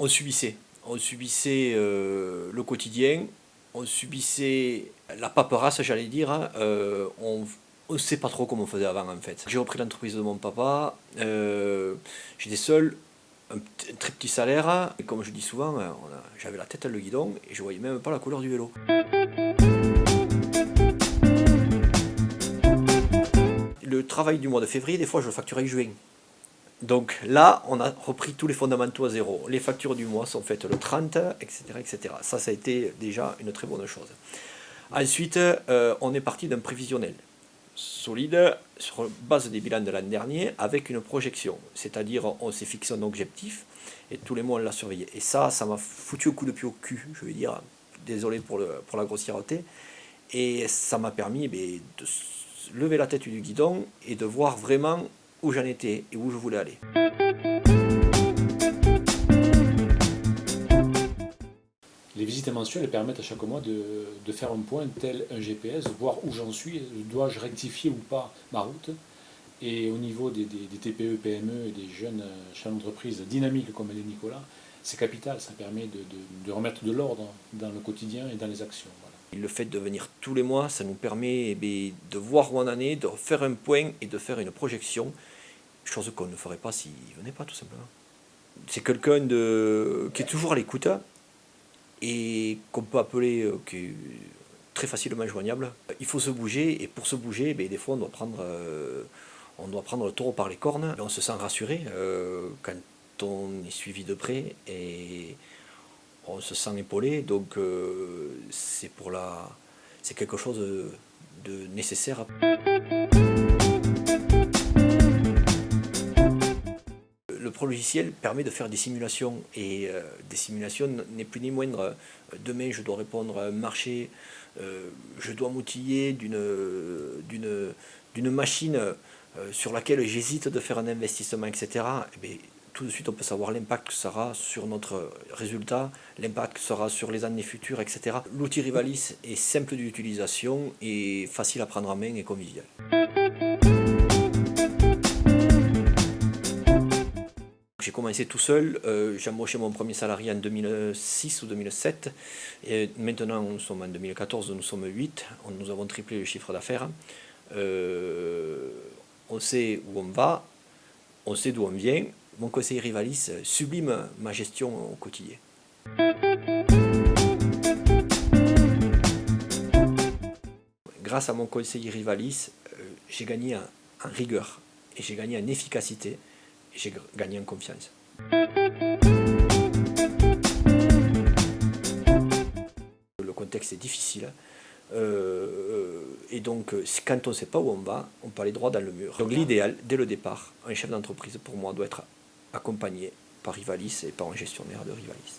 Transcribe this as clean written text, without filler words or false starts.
On subissait. On subissait le quotidien, on subissait la paperasse, j'allais dire. Hein. On ne sait pas trop comment on faisait avant, en fait. J'ai repris l'entreprise de mon papa, j'étais seul, un très petit salaire. Et comme je dis souvent, j'avais la tête dans le guidon et je voyais même pas la couleur du vélo. Le travail du mois de février, des fois, je le facturais en juin. Donc là, on a repris tous les fondamentaux à zéro. Les factures du mois sont faites le 30, etc. etc. Ça a été déjà une très bonne chose. Ensuite, on est parti d'un prévisionnel solide sur base des bilans de l'an dernier avec une projection. C'est-à-dire, on s'est fixé un objectif et tous les mois, on l'a surveillé. Et ça m'a foutu un coup de pied au cul, je veux dire. Désolé pour la grossièreté. Et ça m'a permis de lever la tête du guidon et de voir vraiment où j'en étais et où je voulais aller. Les visites mensuelles permettent à chaque mois de faire un point tel un GPS, voir où j'en suis, dois-je rectifier ou pas ma route. Et au niveau des TPE, PME et des jeunes chefs d'entreprise dynamiques comme l'est Nicolas, c'est capital, ça permet de remettre de l'ordre dans le quotidien et dans les actions. Voilà. Le fait de venir tous les mois, ça nous permet de voir où on en est, de faire un point et de faire une projection, chose qu'on ne ferait pas s'il ne venait pas tout simplement. C'est quelqu'un qui est toujours à l'écoute et qu'on peut appeler qui est très facilement joignable. Il faut se bouger et pour se bouger, des fois on doit prendre le taureau par les cornes. On se sent rassuré quand on est suivi de près et on se sent épaulé, donc c'est quelque chose de nécessaire. Le pro logiciel permet de faire des simulations et des simulations n'est plus ni moindre. Demain, je dois répondre à un marché, je dois m'outiller d'une machine sur laquelle j'hésite de faire un investissement, etc. Tout de suite, on peut savoir l'impact que ça aura sur notre résultat, l'impact que ça aura sur les années futures, etc. L'outil Rivalis est simple d'utilisation et facile à prendre en main et convivial. J'ai commencé tout seul, j'ai embauché mon premier salarié en 2006 ou 2007, et maintenant nous sommes en 2014, nous sommes 8, nous avons triplé le chiffre d'affaires. On sait où on va, on sait d'où on vient. Mon conseiller Rivalis sublime ma gestion au quotidien. Grâce à mon conseiller Rivalis, j'ai gagné en rigueur, et j'ai gagné en efficacité, et j'ai gagné en confiance. Le contexte est difficile, et donc quand on ne sait pas où on va, on peut aller droit dans le mur. Donc l'idéal, dès le départ, un chef d'entreprise pour moi doit être accompagné par Rivalis et par un gestionnaire de Rivalis.